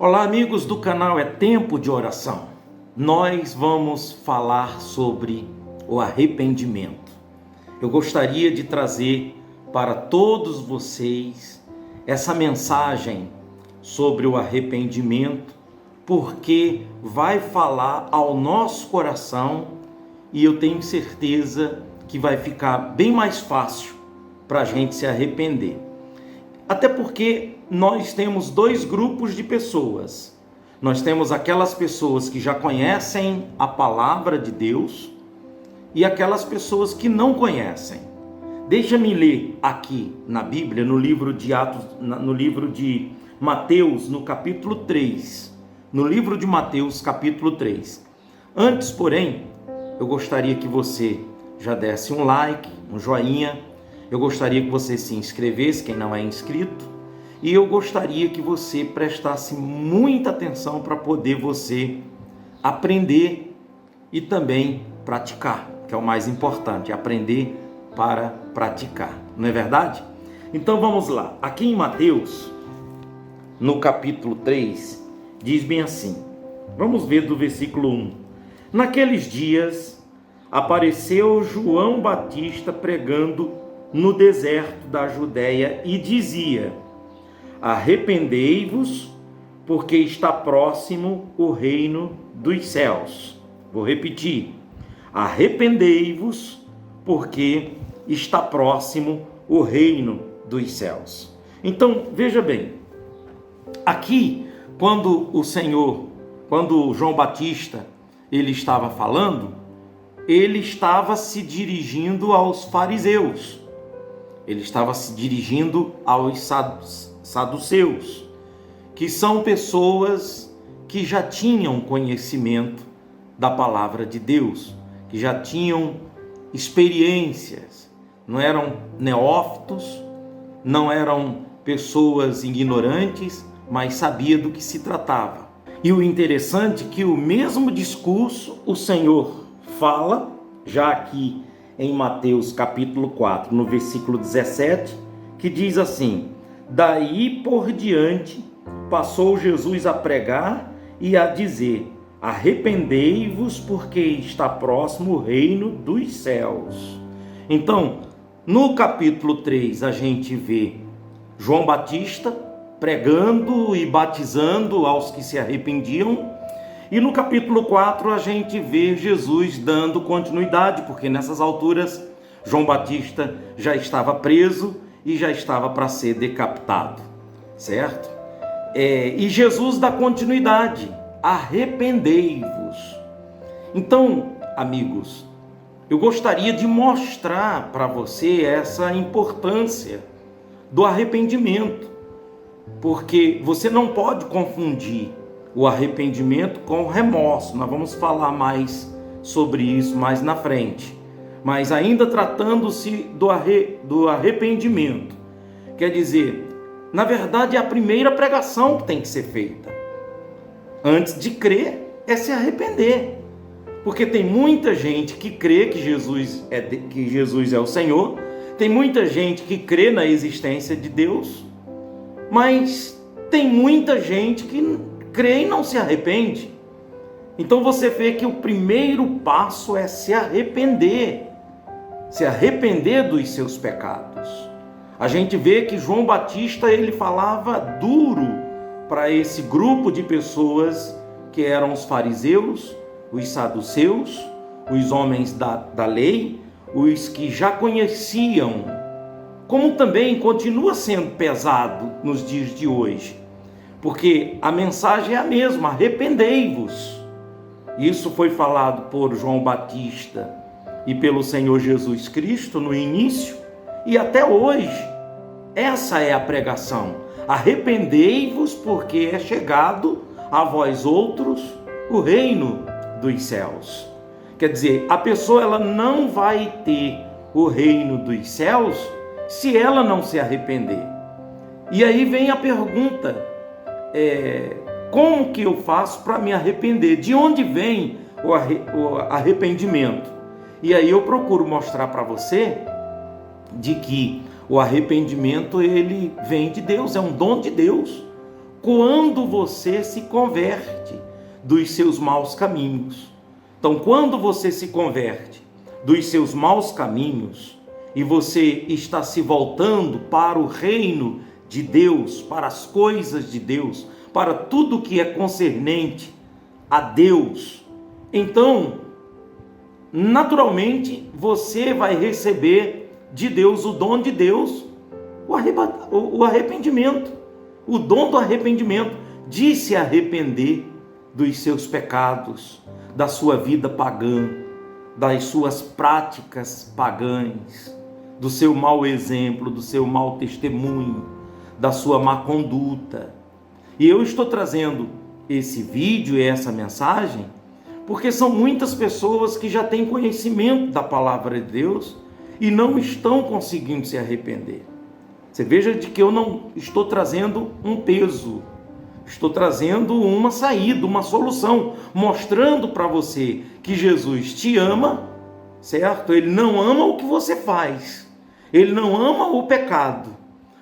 Olá, amigos do canal É Tempo de Oração. Nós vamos falar sobre o arrependimento. Eu gostaria de trazer para todos vocês essa mensagem sobre o arrependimento, porque vai falar ao nosso coração e eu tenho certeza que vai ficar bem mais fácil para a gente se arrepender. Até porque nós temos dois grupos de pessoas. Nós temos aquelas pessoas que já conhecem a palavra de Deus e aquelas pessoas que não conhecem. Deixa-me ler aqui na Bíblia, no livro de Atos, no livro de Mateus, no capítulo 3. No livro de Mateus, capítulo 3. Antes, porém, eu gostaria que você já desse um like, um joinha. Eu gostaria que você se inscrevesse, quem não é inscrito, e eu gostaria que você prestasse muita atenção para poder você aprender e também praticar, que é o mais importante, aprender para praticar, não é verdade? Então vamos lá, aqui em Mateus, no capítulo 3, diz bem assim, vamos ver do versículo 1. Naqueles dias apareceu João Batista pregando no deserto da Judéia e dizia: arrependei-vos, porque está próximo o reino dos céus. Vou repetir: arrependei-vos, porque está próximo o reino dos céus. Então, veja bem, aqui, quando João Batista, ele estava falando, ele estava se dirigindo aos fariseus. Ele estava se dirigindo aos saduceus, que são pessoas que já tinham conhecimento da palavra de Deus, que já tinham experiências, não eram neófitos, não eram pessoas ignorantes, mas sabia do que se tratava. E o interessante é que o mesmo discurso o Senhor fala, já aqui em Mateus capítulo 4, no versículo 17, que diz assim: daí por diante passou Jesus a pregar e a dizer: arrependei-vos, porque está próximo o reino dos céus. Então, no capítulo 3, a gente vê João Batista pregando e batizando aos que se arrependiam. E no capítulo 4 a gente vê Jesus dando continuidade, porque nessas alturas João Batista já estava preso e já estava para ser decapitado, certo? E Jesus dá continuidade: arrependei-vos. Então, amigos, eu gostaria de mostrar para você essa importância do arrependimento, porque você não pode confundir o arrependimento com o remorso. Nós vamos falar mais sobre isso mais na frente. Mas ainda tratando-se do arrependimento, quer dizer, na verdade é a primeira pregação que tem que ser feita. Antes de crer, é se arrepender. Porque tem muita gente que crê que Jesus é o Senhor, tem muita gente que crê na existência de Deus, mas tem muita gente que crê e não se arrepende. Então você vê que o primeiro passo é se arrepender dos seus pecados. A gente vê que João Batista, ele falava duro para esse grupo de pessoas que eram os fariseus, os saduceus, os homens da lei, os que já conheciam, como também continua sendo pesado nos dias de hoje. Porque a mensagem é a mesma: arrependei-vos. Isso foi falado por João Batista e pelo Senhor Jesus Cristo no início e até hoje. Essa é a pregação: arrependei-vos, porque é chegado a vós outros o reino dos céus. Quer dizer, a pessoa ela não vai ter o reino dos céus se ela não se arrepender. E aí vem a pergunta: como que eu faço para me arrepender? De onde vem o arrependimento? E aí eu procuro mostrar para você de que o arrependimento ele vem de Deus, é um dom de Deus. quando você se converte dos seus maus caminhos. Então, quando você se converte dos seus maus caminhos e você está se voltando para o reino de Deus, para as coisas de Deus, para tudo que é concernente a Deus, então, naturalmente, você vai receber de Deus, o dom de Deus, o arrependimento, o dom do arrependimento, de se arrepender dos seus pecados, da sua vida pagã, das suas práticas pagãs, do seu mau exemplo, do seu mau testemunho, da sua má conduta. E eu estou trazendo esse vídeo e essa mensagem porque são muitas pessoas que já têm conhecimento da palavra de Deus e não estão conseguindo se arrepender. Você veja de que eu não estou trazendo um peso, estou trazendo uma saída, uma solução, mostrando para você que Jesus te ama, certo? Ele não ama o que você faz, ele não ama o pecado,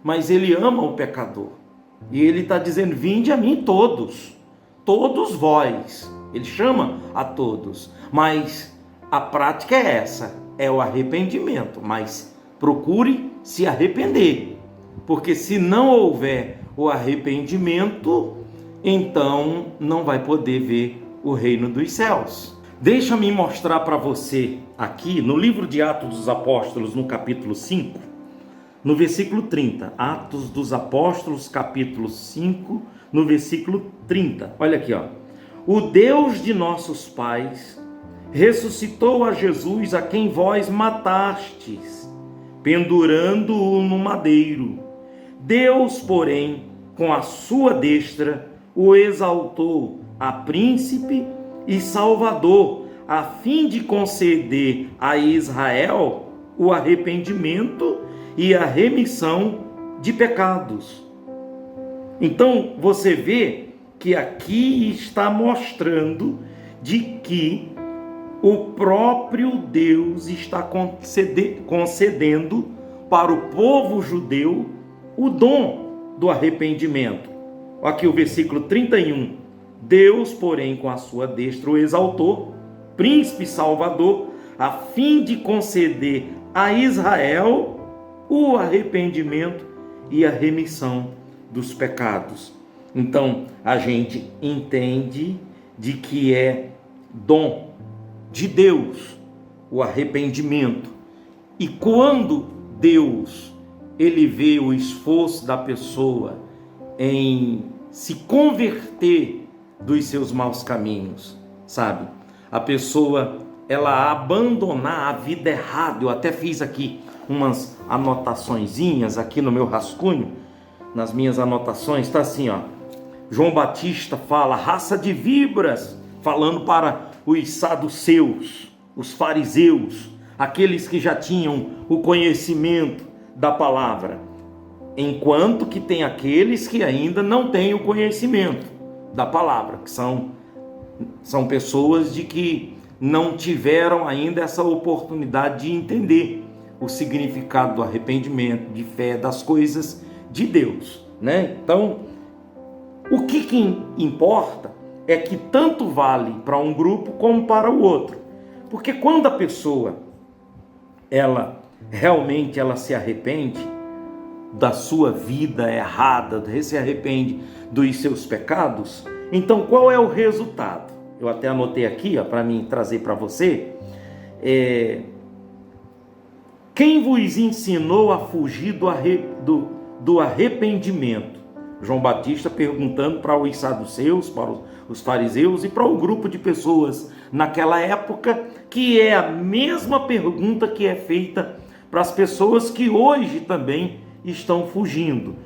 mas ele ama o pecador. E ele está dizendo: vinde a mim todos vós. Ele chama a todos, mas a prática é essa, é o arrependimento. Mas procure se arrepender, porque se não houver o arrependimento, então não vai poder ver o reino dos céus. Deixa-me mostrar para você aqui no livro de Atos dos Apóstolos, no capítulo 5, no versículo 30. Atos dos Apóstolos, capítulo 5, no versículo 30. Olha aqui, ó. O Deus de nossos pais ressuscitou a Jesus, a quem vós matastes, pendurando-o no madeiro. Deus, porém, com a sua destra, o exaltou a príncipe e salvador, a fim de conceder a Israel o arrependimento e a remissão de pecados. Então, você vê que aqui está mostrando de que o próprio Deus está concedendo para o povo judeu o dom do arrependimento. Aqui o versículo 31. Deus, porém, com a sua destra o exaltou, príncipe salvador, a fim de conceder a Israel o arrependimento e a remissão dos pecados. Então, a gente entende de que é dom de Deus o arrependimento. E quando Deus, ele vê o esforço da pessoa em se converter dos seus maus caminhos, sabe? A pessoa, ela abandonar a vida errada. Eu até fiz aqui umas anotaçõezinhas aqui no meu rascunho, nas minhas anotações, está assim, ó. João Batista fala, raça de víboras, falando para os saduceus, os fariseus, aqueles que já tinham o conhecimento da palavra, enquanto que tem aqueles que ainda não têm o conhecimento da palavra, que são pessoas de que não tiveram ainda essa oportunidade de entender o significado do arrependimento, de fé, das coisas de Deus, né? Então, o que importa é que tanto vale para um grupo como para o outro. Porque quando a pessoa, ela realmente se arrepende da sua vida errada, se arrepende dos seus pecados, então qual é o resultado? Eu até anotei aqui para mim trazer para você. Quem vos ensinou a fugir do arrependimento? João Batista perguntando para os saduceus, para os fariseus e para o grupo de pessoas naquela época, que é a mesma pergunta que é feita para as pessoas que hoje também estão fugindo.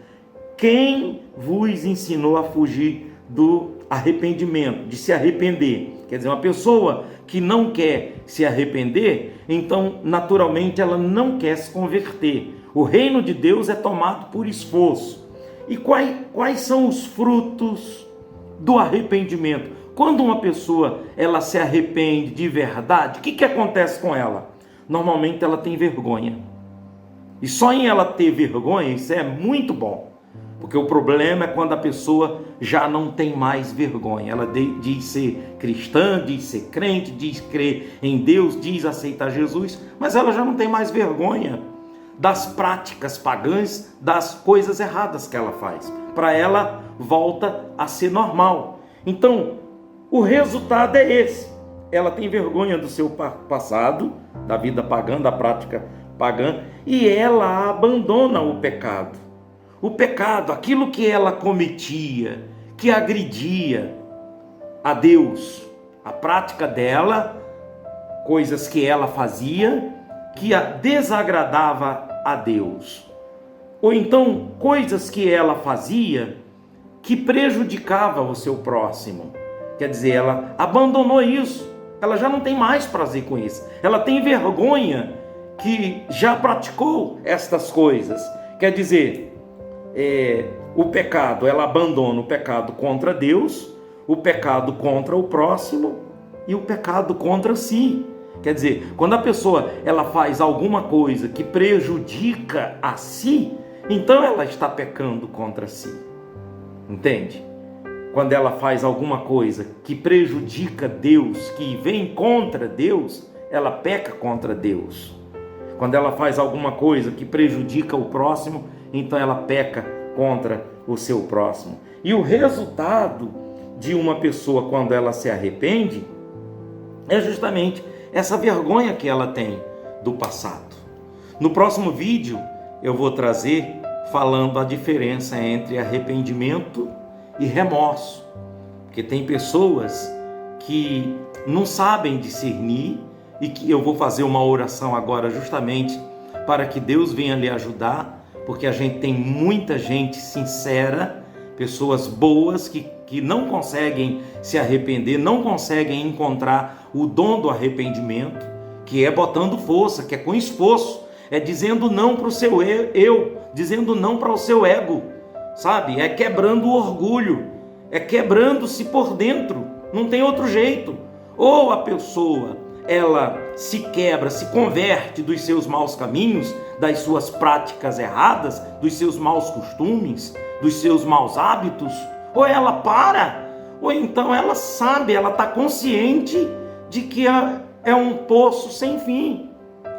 Quem vos ensinou a fugir do arrependimento, de se arrepender? Quer dizer, uma pessoa que não quer se arrepender, então naturalmente ela não quer se converter. O reino de Deus é tomado por esforço. E quais são os frutos do arrependimento? Quando uma pessoa ela se arrepende de verdade, o que acontece com ela? Normalmente ela tem vergonha. E só em ela ter vergonha, isso é muito bom. Porque o problema é quando a pessoa já não tem mais vergonha. Ela diz ser cristã, diz ser crente, diz crer em Deus, diz aceitar Jesus, mas ela já não tem mais vergonha das práticas pagãs, das coisas erradas que ela faz. Para ela, volta a ser normal. Então, o resultado é esse. Ela tem vergonha do seu passado, da vida pagã, da prática pagã, e ela abandona o pecado. O pecado, aquilo que ela cometia, que agredia a Deus, a prática dela, coisas que ela fazia, que a desagradava a Deus. Ou então, coisas que ela fazia que prejudicava o seu próximo. Quer dizer, ela abandonou isso. Ela já não tem mais prazer com isso. Ela tem vergonha que já praticou estas coisas. Quer dizer, o pecado, ela abandona o pecado contra Deus, o pecado contra o próximo e o pecado contra si. Quer dizer, quando a pessoa ela faz alguma coisa que prejudica a si, então ela está pecando contra si. Entende? Quando ela faz alguma coisa que prejudica Deus, que vem contra Deus, ela peca contra Deus. Quando ela faz alguma coisa que prejudica o próximo, então ela peca contra o seu próximo. E o resultado de uma pessoa quando ela se arrepende é justamente essa vergonha que ela tem do passado. No próximo vídeo eu vou trazer falando a diferença entre arrependimento e remorso, porque tem pessoas que não sabem discernir e que eu vou fazer uma oração agora justamente para que Deus venha lhe ajudar, porque a gente tem muita gente sincera, pessoas boas que não conseguem se arrepender, não conseguem encontrar o dom do arrependimento, que é botando força, que é com esforço, é dizendo não para o seu eu, dizendo não para o seu ego, sabe? É quebrando o orgulho, é quebrando-se por dentro, não tem outro jeito. Ou a pessoa, ela se quebra, se converte dos seus maus caminhos, das suas práticas erradas, dos seus maus costumes, dos seus maus hábitos, ou ela para, ou então ela sabe, ela está consciente de que é um poço sem fim,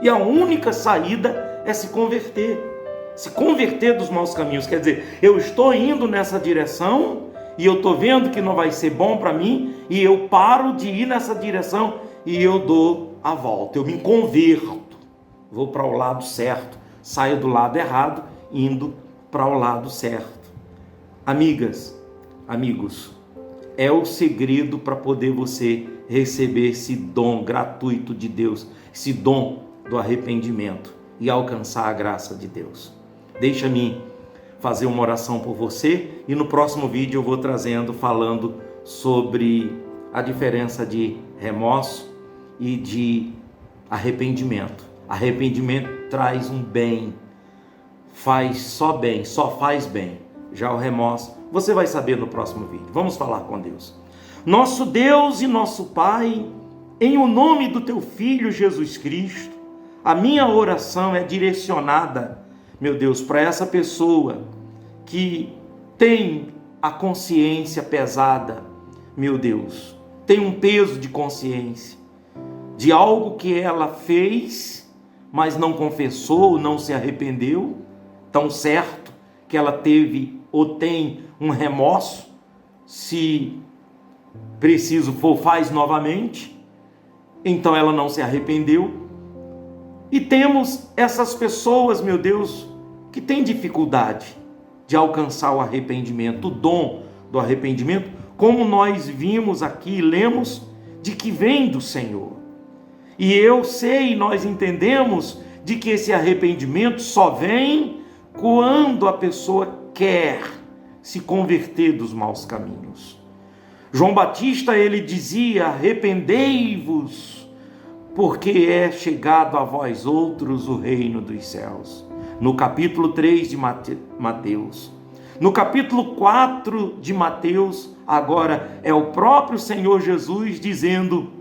e a única saída é se converter dos maus caminhos. Quer dizer, eu estou indo nessa direção, e eu estou vendo que não vai ser bom para mim, e eu paro de ir nessa direção, e eu dou a volta, eu me converto, vou para o lado certo, saio do lado errado, indo para o lado certo. Amigas, amigos, é o segredo para poder você receber esse dom gratuito de Deus, esse dom do arrependimento e alcançar a graça de Deus. Deixa-me fazer uma oração por você e no próximo vídeo eu vou falando sobre a diferença de remorso e de arrependimento. Arrependimento traz um bem, só faz bem. Já o remorso, você vai saber no próximo vídeo. Vamos falar com Deus. Nosso Deus e nosso Pai, em o nome do Teu Filho Jesus Cristo, a minha oração é direcionada, meu Deus, para essa pessoa que tem a consciência pesada, meu Deus, tem um peso de consciência, de algo que ela fez, mas não confessou, não se arrependeu, tão certo que ela teve ou tem um remorso, se preciso for, faz novamente, então ela não se arrependeu. E temos essas pessoas, meu Deus, que têm dificuldade de alcançar o arrependimento, o dom do arrependimento, como nós vimos aqui, lemos, de que vem do Senhor. E eu sei, nós entendemos de que esse arrependimento só vem quando a pessoa quer se converter dos maus caminhos. João Batista, ele dizia: arrependei-vos, porque é chegado a vós outros o reino dos céus. No capítulo 3 de Mateus. No capítulo 4 de Mateus, agora é o próprio Senhor Jesus dizendo: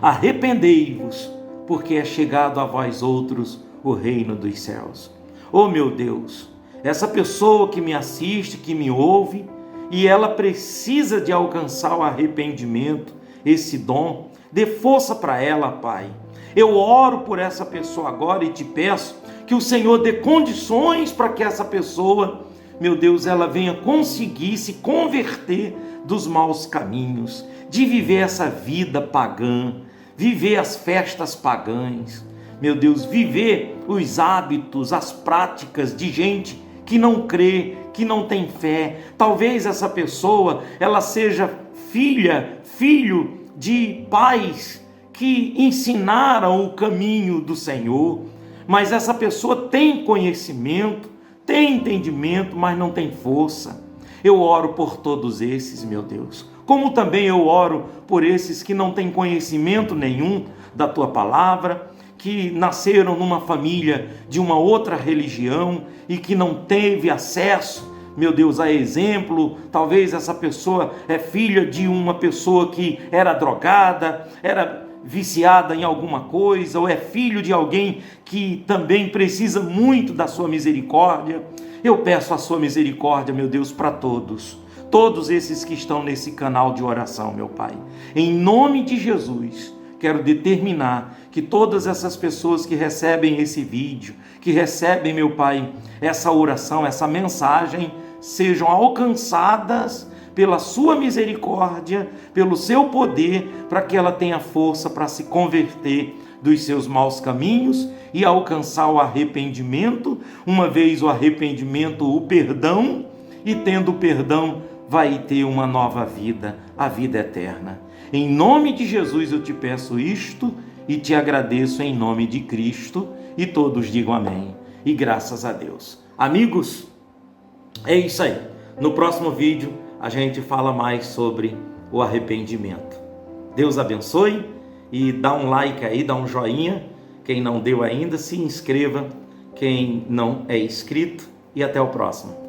arrependei-vos, porque é chegado a vós outros o reino dos céus. Oh meu Deus, essa pessoa que me assiste, que me ouve, e ela precisa de alcançar o arrependimento, esse dom. Dê força para ela, Pai. Eu oro por essa pessoa agora e te peço que o Senhor dê condições para que essa pessoa, meu Deus, ela venha conseguir se converter dos maus caminhos, de viver essa vida pagã, viver as festas pagãs, meu Deus, viver os hábitos, as práticas de gente que não crê, que não tem fé. Talvez essa pessoa, ela seja filho de pais que ensinaram o caminho do Senhor, mas essa pessoa tem conhecimento, tem entendimento, mas não tem força. Eu oro por todos esses, meu Deus, como também eu oro por esses que não têm conhecimento nenhum da tua palavra, que nasceram numa família de uma outra religião e que não teve acesso, meu Deus, a exemplo. Talvez essa pessoa é filha de uma pessoa que era drogada, era viciada em alguma coisa, ou é filho de alguém que também precisa muito da sua misericórdia. Eu peço a sua misericórdia, meu Deus, para todos esses que estão nesse canal de oração, meu Pai. Em nome de Jesus, quero determinar que todas essas pessoas que recebem esse vídeo, que recebem, meu Pai, essa oração, essa mensagem, sejam alcançadas pela sua misericórdia, pelo seu poder, para que ela tenha força para se converter dos seus maus caminhos e alcançar o arrependimento. Uma vez o arrependimento, o perdão, e tendo o perdão, vai ter uma nova vida, a vida eterna. Em nome de Jesus eu te peço isto e te agradeço em nome de Cristo, e todos digam amém. E graças a Deus. Amigos, é isso aí. No próximo vídeo a gente fala mais sobre o arrependimento. Deus abençoe e dá um like aí, dá um joinha. Quem não deu ainda, se inscreva. Quem não é inscrito, e até o próximo.